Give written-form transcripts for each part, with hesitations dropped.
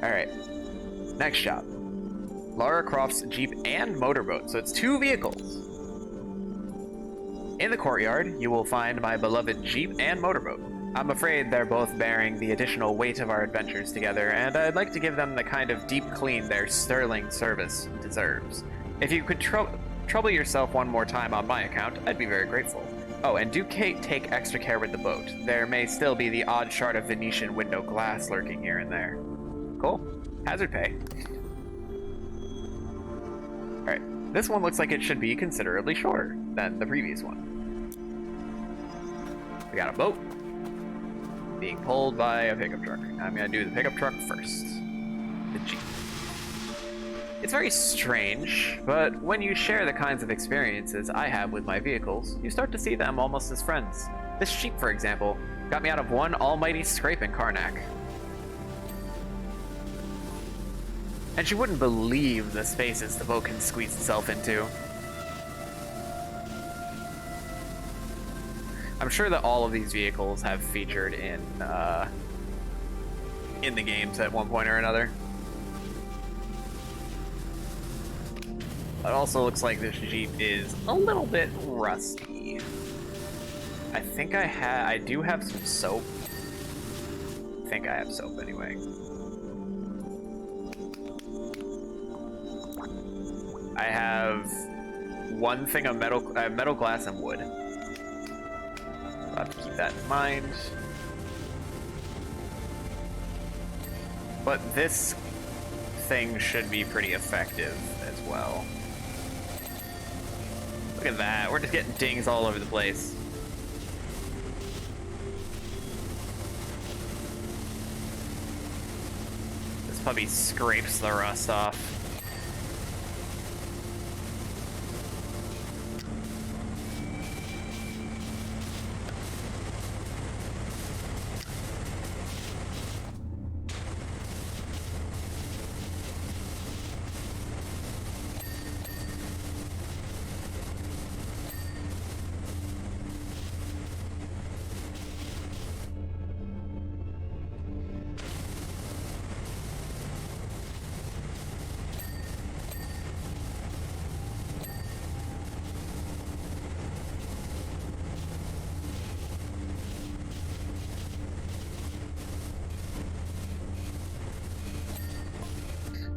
Alright. Next shop. Lara Croft's Jeep and Motorboat. So it's two vehicles. In the courtyard, you will find my beloved Jeep and Motorboat. I'm afraid they're both bearing the additional weight of our adventures together, and I'd like to give them the kind of deep clean their sterling service deserves. If you could trouble yourself one more time on my account, I'd be very grateful. Oh, and do take extra care with the boat. There may still be the odd shard of Venetian window glass lurking here and there. Cool. Hazard pay. Alright, this one looks like it should be considerably shorter than the previous one. We got a boat being pulled by a pickup truck. I'm gonna do the pickup truck first. The Jeep. It's very strange, but when you share the kinds of experiences I have with my vehicles, you start to see them almost as friends. This Jeep, for example, got me out of one almighty scrape in Karnak. And you wouldn't believe the spaces the boat can squeeze itself into. I'm sure that all of these vehicles have featured in the games at one point or another. It also looks like this Jeep is a little bit rusty. I think I do have some soap. I think I have soap anyway. I have one thing of metal glass and wood. I'll have to keep that in mind. But this thing should be pretty effective as well. Look at that, we're just getting dings all over the place. This puppy scrapes the rust off.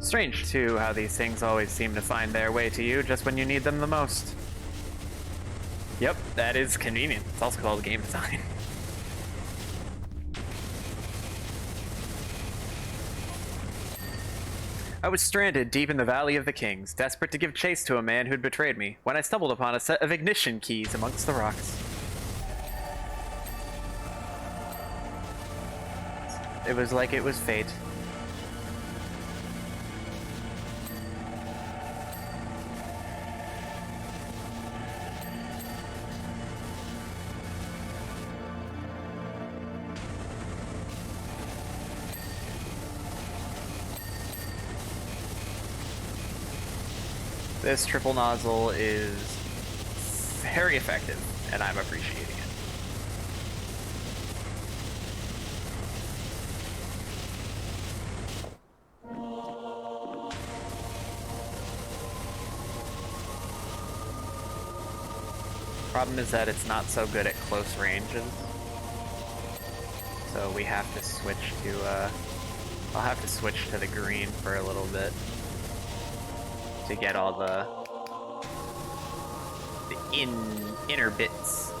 Strange, too, how these things always seem to find their way to you just when you need them the most. Yep, that is convenient. It's also called game design. I was stranded deep in the Valley of the Kings, desperate to give chase to a man who'd betrayed me, when I stumbled upon a set of ignition keys amongst the rocks. It was like it was fate. This triple nozzle is very effective, and I'm appreciating it. Problem is that it's not so good at close ranges, so we have to switch to, I'll have to switch to the green for a little bit to get all the inner bits.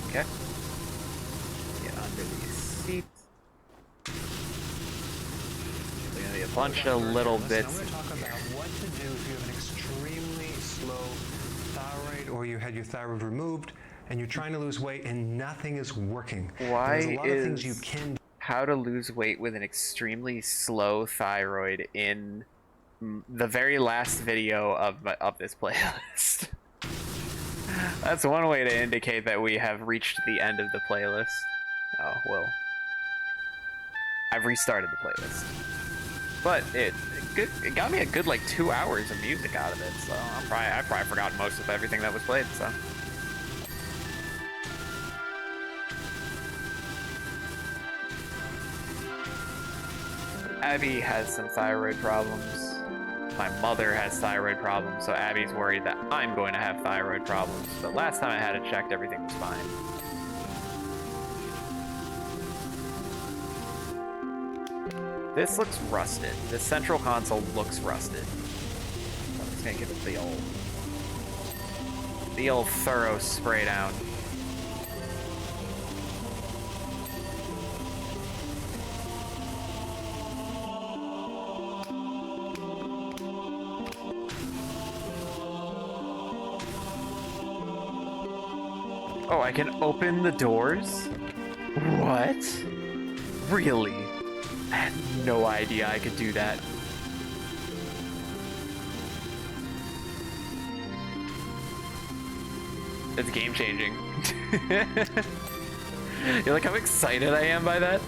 Okay. Get under these seats. There's gonna be a bunch of little bits. I want to talk about what to do if you have an extremely slow thyroid or you had your thyroid removed. and you're trying to lose weight and nothing is working. Why There's a lot of things you can do. How to lose weight with an extremely slow thyroid in the very last video of this playlist. That's one way to indicate that we have reached the end of the playlist. Oh, well. I've restarted the playlist. But it got me a good, like, 2 hours of music out of it, so I've probably forgotten most of everything that was played, so. Abby has some thyroid problems. My mother has thyroid problems, so Abby's worried that I'm going to have thyroid problems. But last time I had it checked, everything was fine. This looks rusted. This central console looks rusted. I'm just gonna give it the old thorough spray down. Oh, I can open the doors? What? Really? I had no idea I could do that. It's game changing. You like how excited I am by that?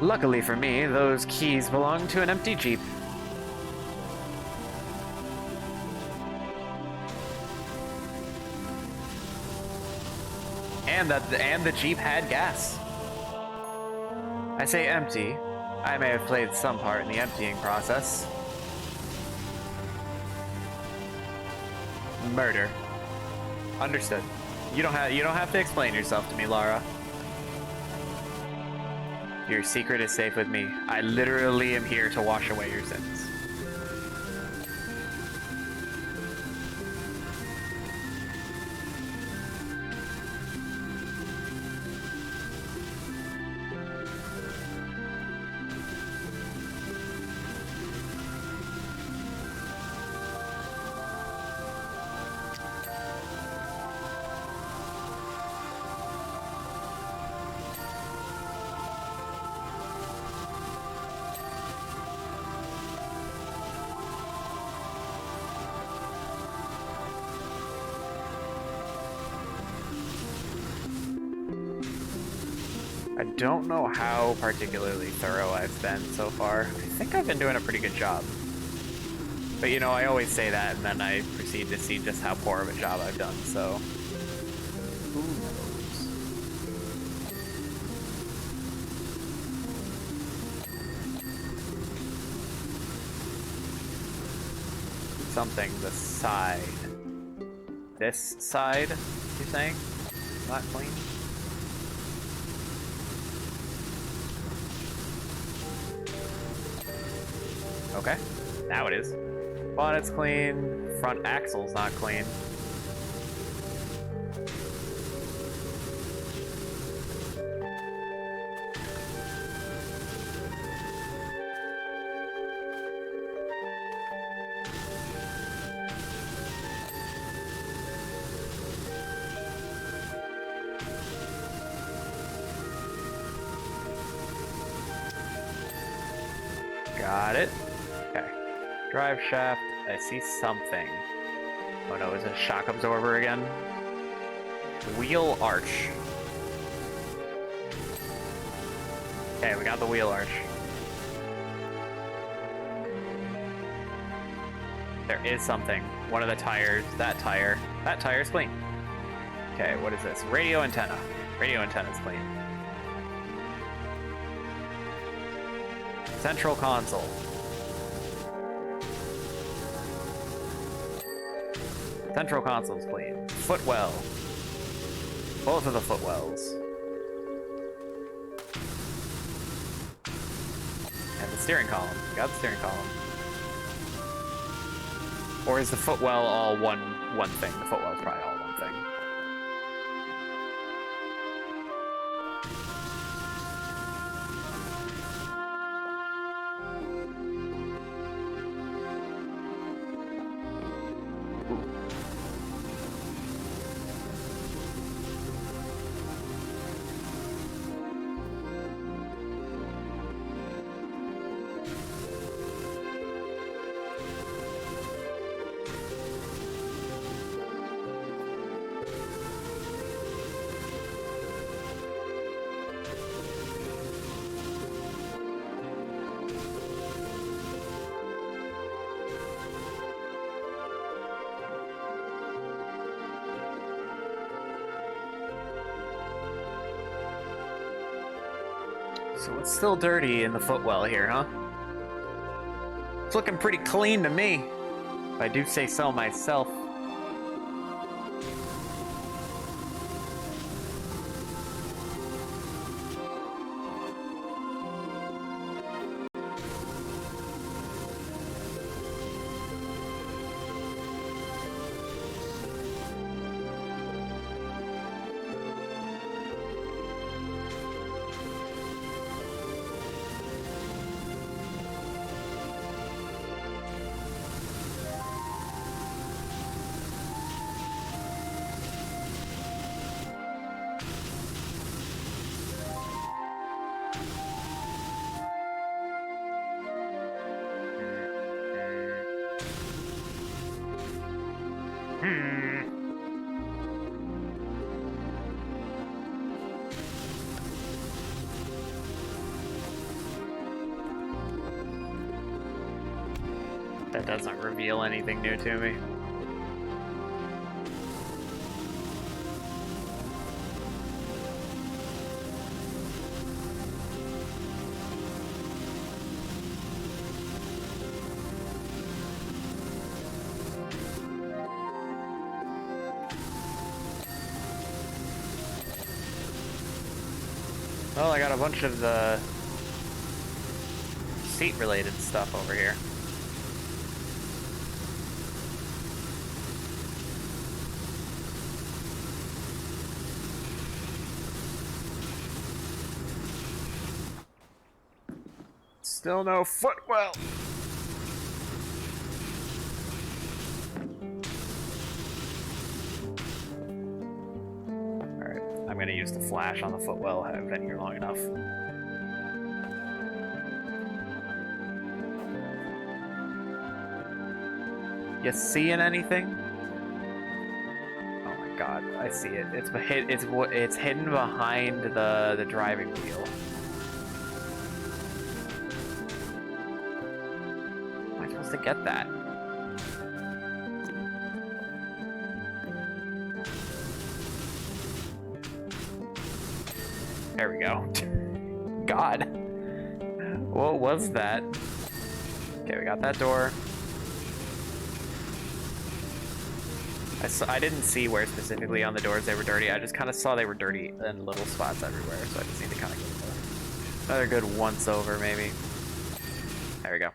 Luckily for me, those keys belong to an empty Jeep. And the Jeep had gas. I say empty. I may have played some part in the emptying process. Murder. Understood. You don't have to explain yourself to me, Lara. Your secret is safe with me. I literally am here to wash away your sins. I don't know how particularly thorough I've been so far. I think I've been doing a pretty good job. But you know, I always say that and then I proceed to see just how poor of a job I've done, so... Who knows? Something the side. This side, you're saying? Not clean? Okay, now it is. Bonnet's clean, front axle's not clean. Got it. Okay. Drive shaft. I see something. Oh no, is it a shock absorber again? Wheel arch. Okay, we got the wheel arch. There is something. One of the tires. That tire's clean. Okay, what is this? Radio antenna. Radio antenna's clean. Central console. Central console's clean. Footwell. Both of the footwells. And the steering column. Got the steering column. Or is the footwell all one thing? The footwell's probably all one thing. So it's still dirty in the footwell here, huh? It's looking pretty clean to me, if I do say so myself. That doesn't reveal anything new to me. Well, I got a bunch of the seat-related stuff over here. Still no footwell. Alright, I'm gonna use the flash on the footwell. I've been here long enough. You seeing anything? Oh my god, I see it. It's hidden behind the driving wheel. Am I supposed to get that? There we go. God. What was that? Okay, we got that door. I didn't see where specifically on the doors they were dirty. I just kind of saw they were dirty in little spots everywhere, so I just need to kind of get another good once over, maybe. There we go.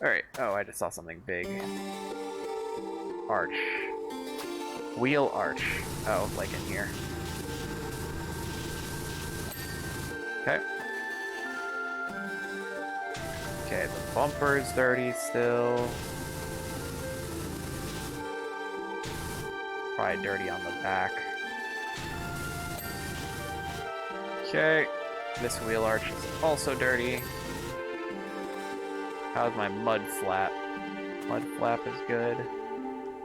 Alright. Oh, I just saw something big. Arch. Wheel arch. Oh, like in here. Okay. Okay, the bumper's dirty still. Probably dirty on the back. Okay. This wheel arch is also dirty. How's my mud flap? Mud flap is good.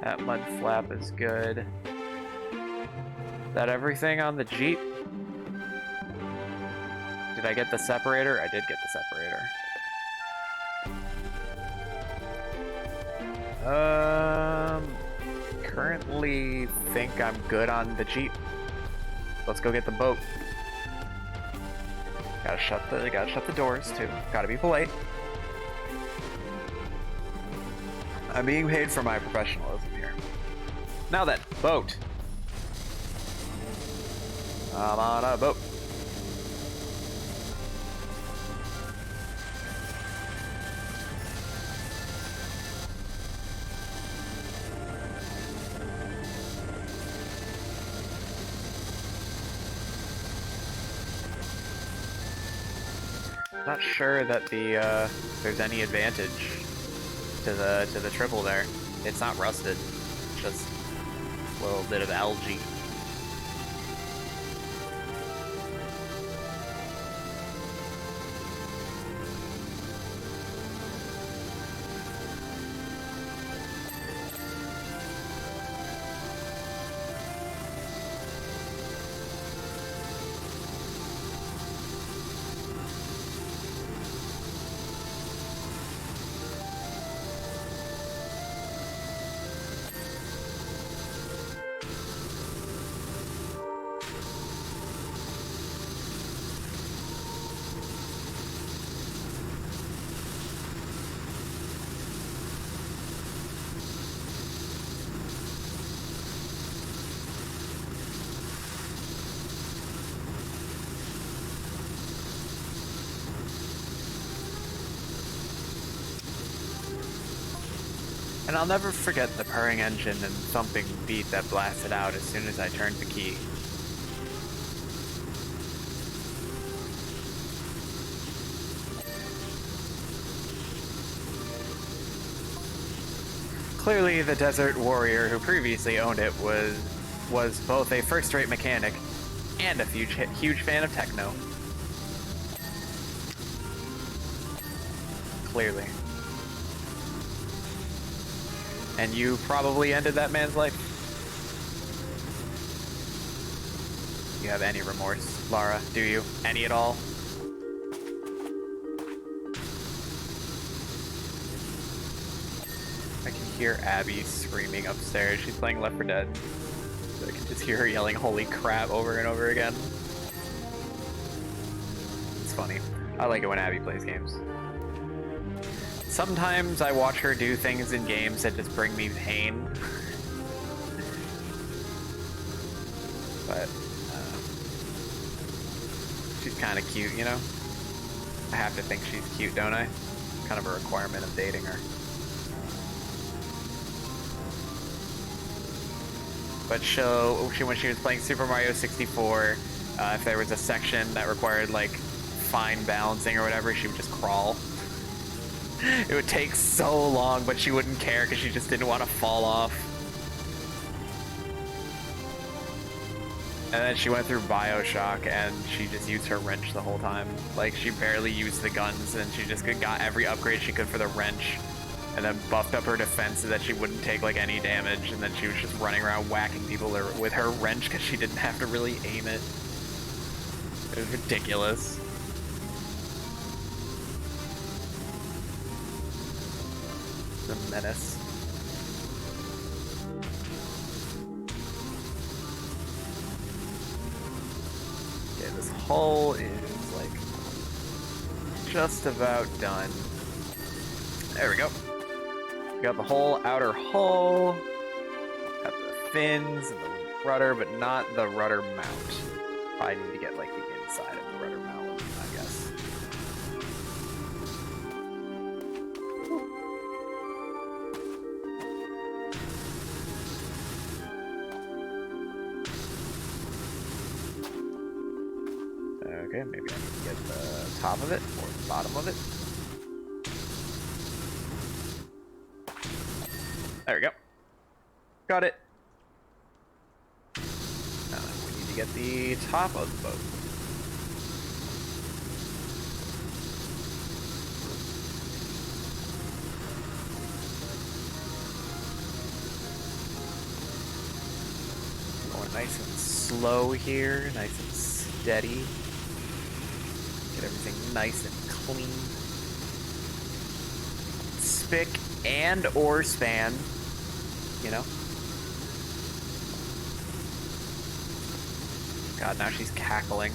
That mud flap is good. Is that everything on the Jeep? Did I get the separator? I did get the separator. Currently think I'm good on the Jeep. Let's go get the boat. Gotta shut the doors too. Gotta be polite. I'm being paid for my professionalism here. Now then, boat. I'm on a boat. Not sure that there's any advantage to the triple there. It's not rusted, just a little bit of algae. And I'll never forget the purring engine and thumping beat that blasted out as soon as I turned the key. Clearly, the desert warrior who previously owned it was both a first-rate mechanic and a huge fan of techno. Clearly. And you probably ended that man's life. You have any remorse, Lara? Do you? Any at all? I can hear Abby screaming upstairs. She's playing Left 4 Dead. I can just hear her yelling "holy crap" over and over again. It's funny. I like it when Abby plays games. Sometimes I watch her do things in games that just bring me pain. But she's kind of cute, you know? I have to think she's cute, don't I? Kind of a requirement of dating her. But when she was playing Super Mario 64, if there was a section that required like fine balancing or whatever, she would just crawl. It would take so long, but she wouldn't care because she just didn't want to fall off. And then she went through BioShock and she just used her wrench the whole time. Like, she barely used the guns and she just got every upgrade she could for the wrench. And then buffed up her defense so that she wouldn't take like any damage, and then she was just running around whacking people with her wrench because she didn't have to really aim it. It was ridiculous. The menace. Okay, this hull is like just about done. There we go. We got the whole outer hull, got the fins and the rudder, but not the rudder mount. Probably need to get like the inside of the rudder mount, I guess. Okay, maybe I need to get the top of it or the bottom of it. There we go. Got it. Now we need to get the top of the boat. Going nice and slow here, nice and steady. Get everything nice and clean. Spick and or span, you know? God, now she's cackling.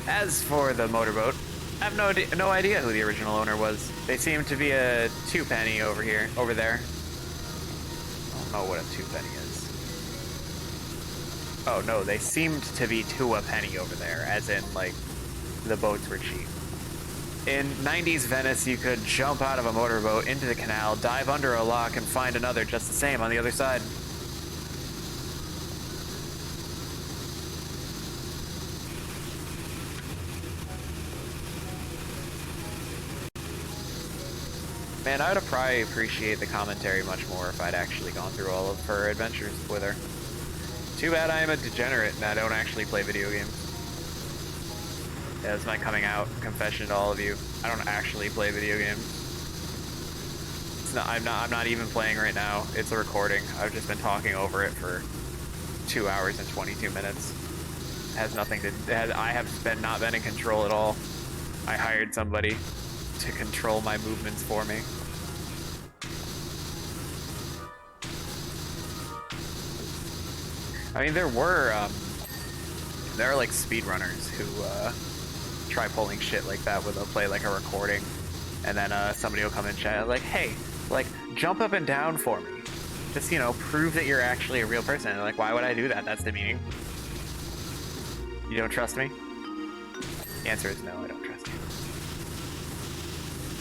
As for the motorboat, I have no idea who the original owner was. They seem to be a 2-penny over there. I don't know what a 2-penny is. Oh no, they seemed to be 2 a penny over there, as in, like, the boats were cheap. In 90s Venice, you could jump out of a motorboat into the canal, dive under a lock, and find another just the same on the other side. Man, I would probably appreciate the commentary much more if I'd actually gone through all of her adventures with her. Too bad I am a degenerate and I don't actually play video games. Yeah, that's my coming out confession to all of you. I don't actually play video games. I'm not even playing right now. It's a recording. I've just been talking over it for 2 hours and 22 minutes. It has nothing to. I have not been in control at all. I hired somebody to control my movements for me. I mean, there are like speedrunners who try pulling shit like that where they'll play like a recording and then somebody will come in chat like, hey, like, jump up and down for me. Just, you know, prove that you're actually a real person. And they're like, why would I do that? That's demeaning. You don't trust me? The answer is no, I don't trust you.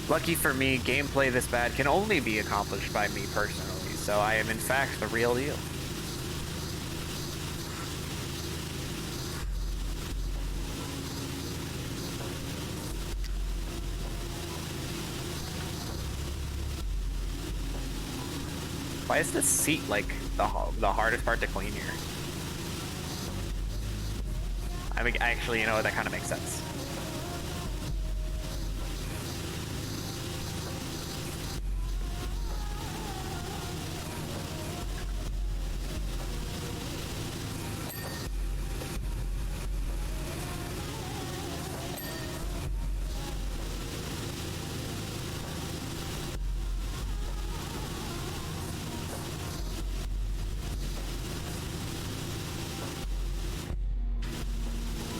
Lucky for me, gameplay this bad can only be accomplished by me personally, so I am in fact the real deal. Why is this seat like the hardest part to clean here? I mean, actually, you know what? That kind of makes sense.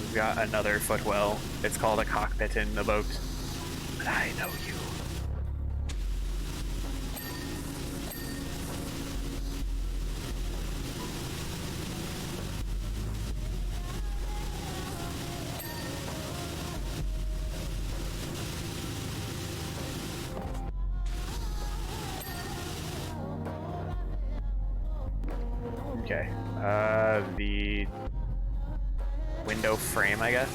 We've got another footwell. It's called a cockpit in the boat. But I know you. Okay. The window frame, I guess.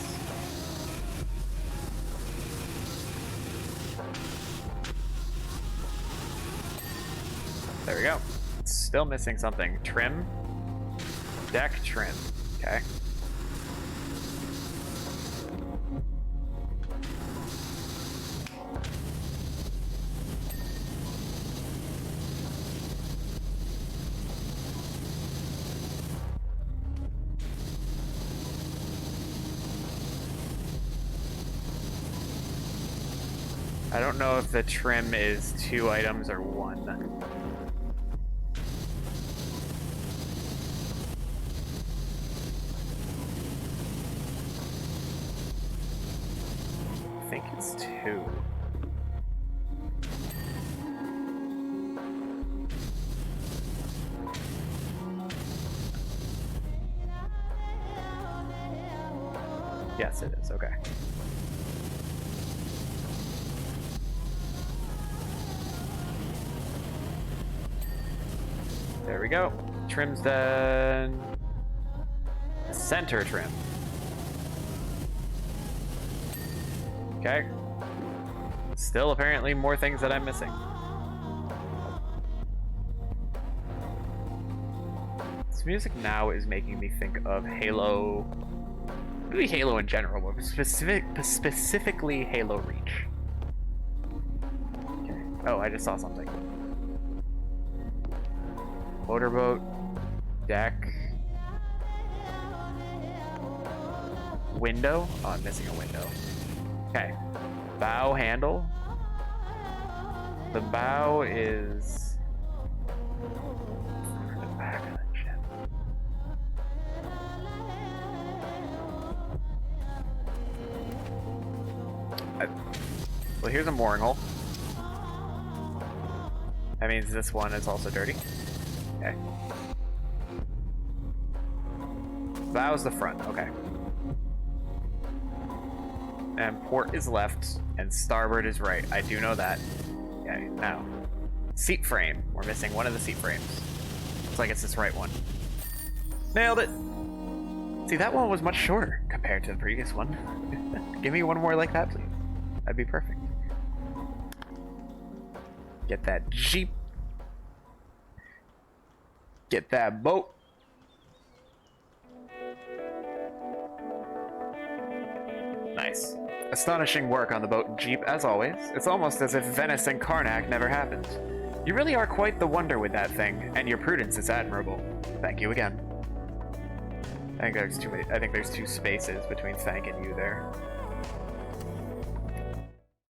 There we go. Still missing something. Trim. Deck trim. Okay. I don't know if the trim is 2 items or 1. I think it's 2. Yes, it is. Okay. There we go. Trim's done. Center trim. Okay. Still apparently more things that I'm missing. This music now is making me think of Halo. Maybe Halo in general, but specifically Halo Reach. Okay. Oh, I just saw something. Motorboat, deck, window. Oh, I'm missing a window. Okay, bow handle. The bow is the back of the ship. Well, here's a mooring hole. That means this one is also dirty. Okay. Bow's the front, okay. And port is left, and starboard is right. I do know that. Okay, now. Seat frame. We're missing one of the seat frames. Looks like it's this right one. Nailed it! See, that one was much shorter compared to the previous one. Give me one more like that, please. That'd be perfect. Get that Jeep. Get that boat. Nice. Astonishing work on the boat and Jeep, as always. It's almost as if Venice and Karnak never happened. You really are quite the wonder with that thing, and your prudence is admirable. Thank you again. I think there's 2 spaces between thank and you there.